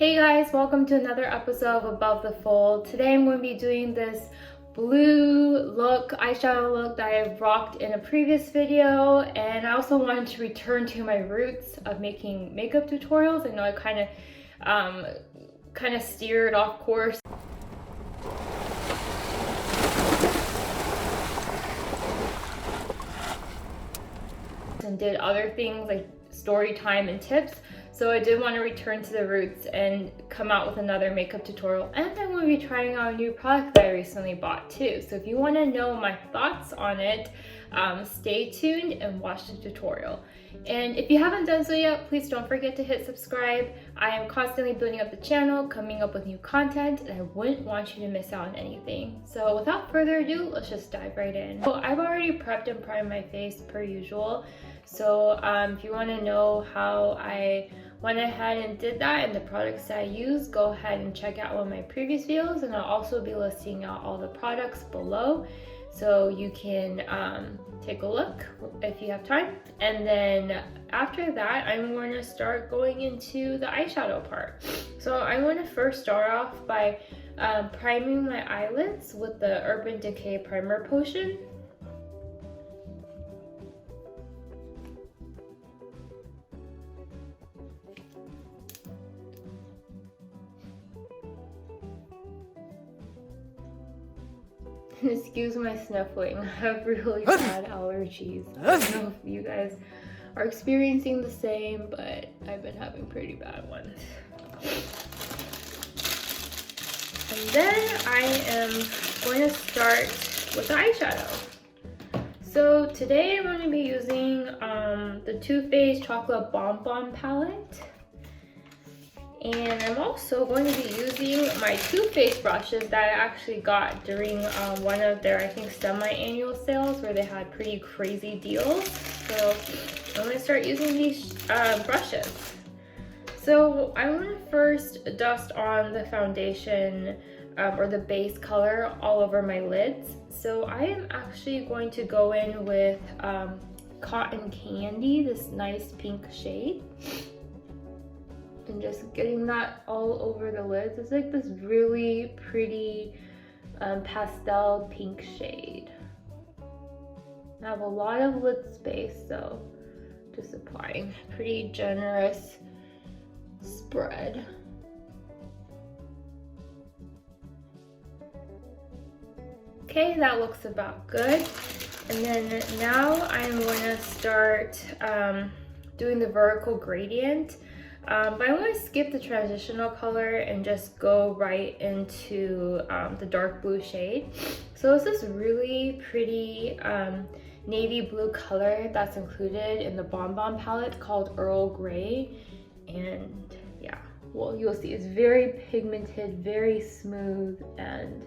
Hey guys, welcome to another episode of Above the Fold. Today I'm going to be doing this blue look, eyeshadow look that I rocked in a previous video, and I also wanted to return to my roots of making makeup tutorials. I know I kind of steered off course and did other things like story time and tips. So I did want to return to the roots and come out with another makeup tutorial. And I'm going to be trying out a new product that I recently bought too. So if you want to know my thoughts on it, stay tuned and watch the tutorial. And if you haven't done so yet, please don't forget to hit subscribe. I am constantly building up the channel, coming up with new content, and I wouldn't want you to miss out on anything. So without further ado, let's just dive right in. So I've already prepped and primed my face per usual. So if you want to know how I went ahead and did that and the products that I use, go ahead and check out one of my previous videos, and I'll also be listing out all the products below so you can take a look if you have time. And then after that, I'm going to start going into the eyeshadow part. So I'm going to first start off by priming my eyelids with the Urban Decay primer potion. Excuse my sniffling, I have really bad allergies. I don't know if you guys are experiencing the same, but I've been having pretty bad ones. And then I am going to start with the eyeshadow. So today I'm going to be using the Too Faced Chocolate Bomb Bomb palette. And I'm also going to be using my Too Faced brushes that I actually got during one of their, I think, semi-annual sales where they had pretty crazy deals. So I'm going to start using these brushes. So I'm going to first dust on the foundation or the base color all over my lids. So I am actually going to go in with Cotton Candy, this nice pink shade. And just getting that all over the lids. It's like this really pretty pastel pink shade. I have a lot of lid space, so just applying pretty generous spread. Okay, that looks about good. And then now I'm going to start doing the vertical gradient. But I'm going to skip the transitional color and just go right into the dark blue shade. So it's this really pretty navy blue color that's included in the Bomb Bomb palette called Earl Grey. And yeah, well, you'll see it's very pigmented, very smooth, and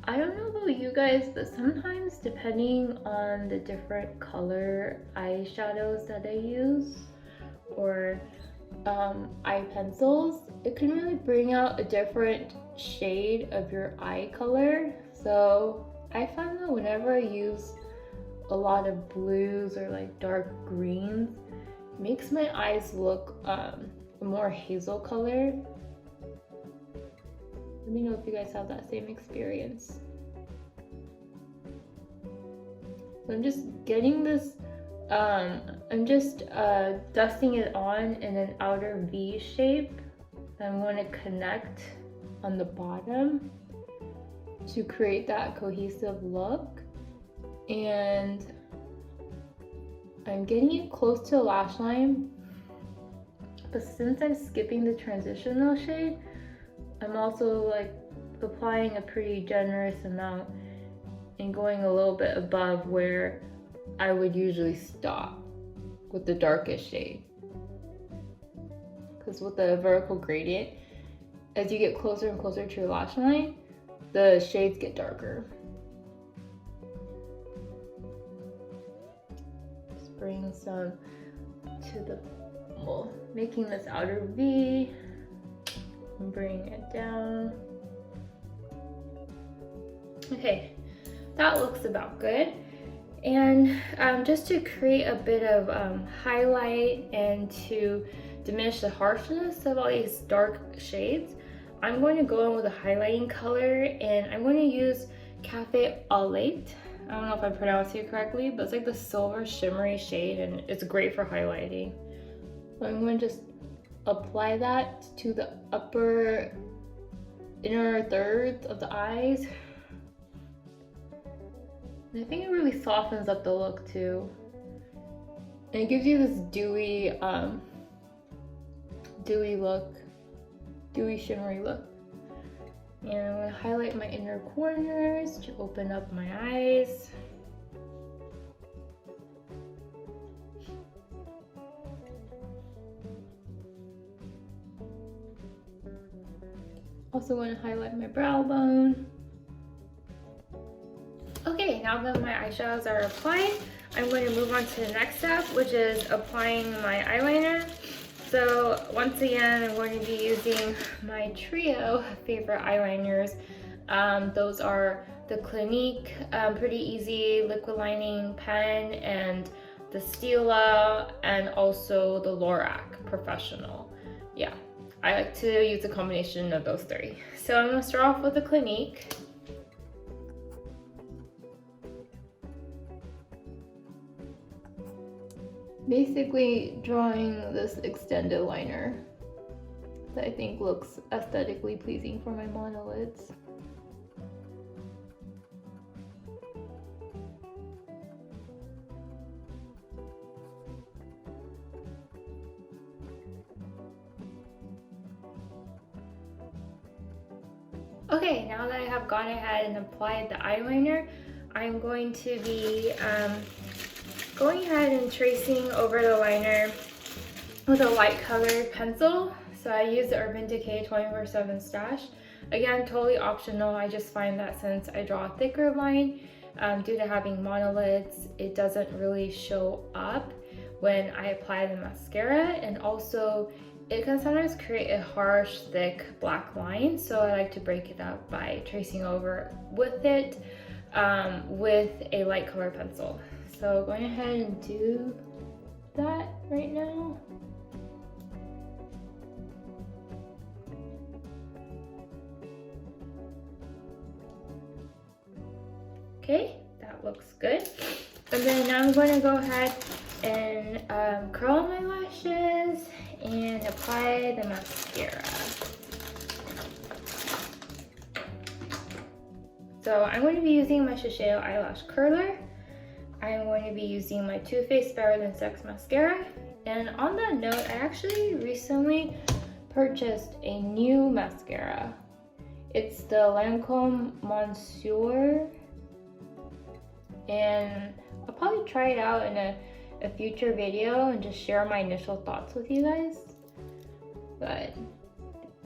I don't know about you guys, but sometimes depending on the different color eyeshadows that I use, or eye pencils, it can really bring out a different shade of your eye color. So I find that whenever I use a lot of blues or like dark greens, it makes my eyes look more hazel color. Let me know if you guys have that same experience. So I'm just getting this I'm just dusting it on in an outer V shape. I'm going to connect on the bottom to create that cohesive look. And I'm getting it close to the lash line. But since I'm skipping the transitional shade, I'm also like applying a pretty generous amount and going a little bit above where I would usually stop with the darkest shade. Because with the vertical gradient, as you get closer and closer to your lash line, the shades get darker. Just bring some to the, well, making this outer V, and bring it down. Okay, that looks about good. And just to create a bit of highlight and to diminish the harshness of all these dark shades, I'm going to go in with a highlighting color, and I'm going to use Cafe Au Lait. I don't know if I pronounced it correctly, but it's like the silver shimmery shade, and it's great for highlighting. So I'm going to just apply that to the upper inner thirds of the eyes. And I think it really softens up the look too. And it gives you this dewy look, dewy shimmery look. And I'm going to highlight my inner corners to open up my eyes. Also want to highlight my brow bone. Okay, now that my eyeshadows are applied, I'm going to move on to the next step, which is applying my eyeliner. So once again, I'm going to be using my trio favorite eyeliners. Those are the Clinique Pretty Easy Liquid Lining Pen, and the Stila, and also the Lorac Professional. Yeah, I like to use a combination of those three. So I'm going to start off with the Clinique. Basically drawing this extended liner that I think looks aesthetically pleasing for my monolids. Okay, now that I have gone ahead and applied the eyeliner, I'm going to be going ahead and tracing over the liner with a light colored pencil. So I use the Urban Decay 24/7 Stash. Again, totally optional. I just find that since I draw a thicker line, due to having monolids, it doesn't really show up when I apply the mascara, and also it can sometimes create a harsh, thick black line. So I like to break it up by tracing over with it with a light color pencil. So going ahead and do that right now. Okay, that looks good. And then now I'm going to go ahead and curl my lashes and apply the mascara. So I'm going to be using my Shiseido eyelash curler. I'm going to be using my Too Faced Better Than Sex mascara. And on that note, I actually recently purchased a new mascara. It's the Lancome Monsieur. And I'll probably try it out in a future video and just share my initial thoughts with you guys. But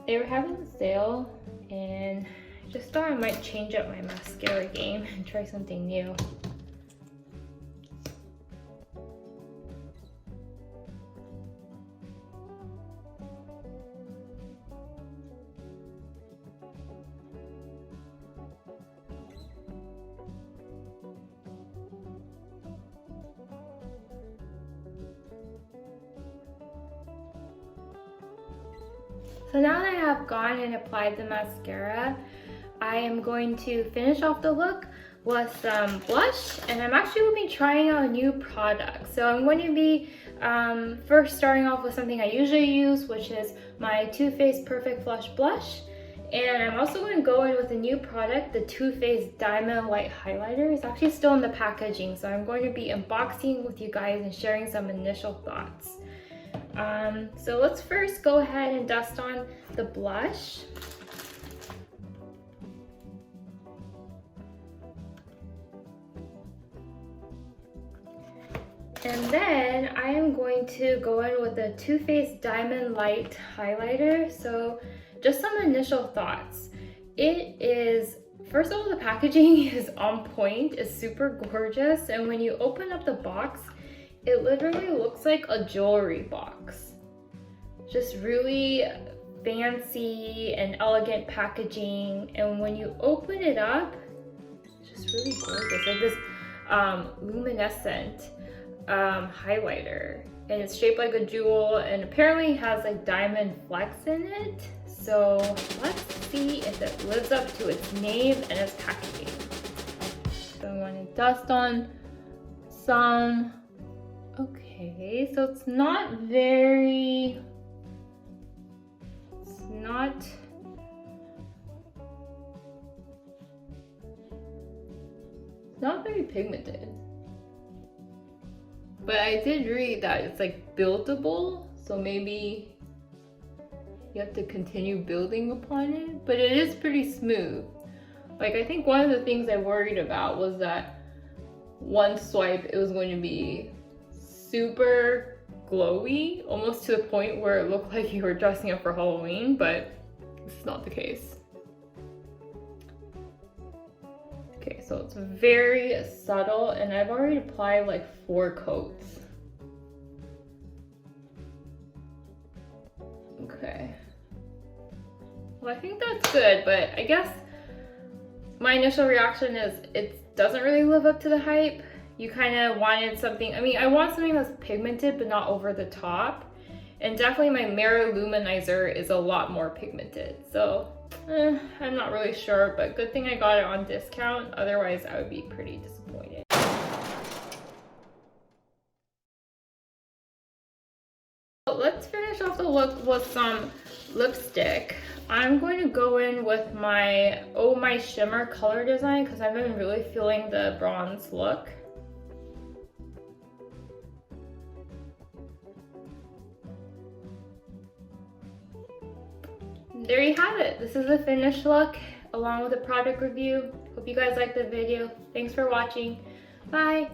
they were having a sale, and I just thought I might change up my mascara game and try something new. So now that I have gone and applied the mascara, I am going to finish off the look with some blush, and I'm actually going to be trying out a new product. So I'm going to be first starting off with something I usually use, which is my Too Faced Perfect Flush Blush. And I'm also going to go in with a new product, the Too Faced Diamond Light Highlighter. It's actually still in the packaging, so I'm going to be unboxing with you guys and sharing some initial thoughts. So let's first go ahead and dust on the blush. And then I am going to go in with the Too Faced Diamond Light Highlighter. So just some initial thoughts. It is, first of all, the packaging is on point, it's super gorgeous. And when you open up the box, it literally looks like a jewelry box. Just really fancy and elegant packaging. And when you open it up, it's just really gorgeous. Like this luminescent highlighter. and it's shaped like a jewel and apparently has like diamond flecks in it. So let's see if it lives up to its name and its packaging. So I want to dust on some. Okay, so it's not very, it's not very pigmented. But I did read that it's like buildable, so maybe you have to continue building upon it, but it is pretty smooth. Like, I think one of the things I worried about was that one swipe it was going to be super glowy, almost to the point where it looked like you were dressing up for Halloween, but it's not the case. Okay, so it's very subtle and I've already applied like 4 coats. Okay. Well, I think that's good, but I guess my initial reaction is it doesn't really live up to the hype. You kind of wanted something, I mean, I want something that's pigmented but not over the top. And definitely my Mirror Luminizer is a lot more pigmented. So I'm not really sure, but good thing I got it on discount. Otherwise, I would be pretty disappointed. So let's finish off the look with some lipstick. I'm going to go in with my Oh My Shimmer color design because I've been really feeling the bronze look. There you have it. This is the finished look along with a product review. Hope you guys liked the video. Thanks for watching. Bye.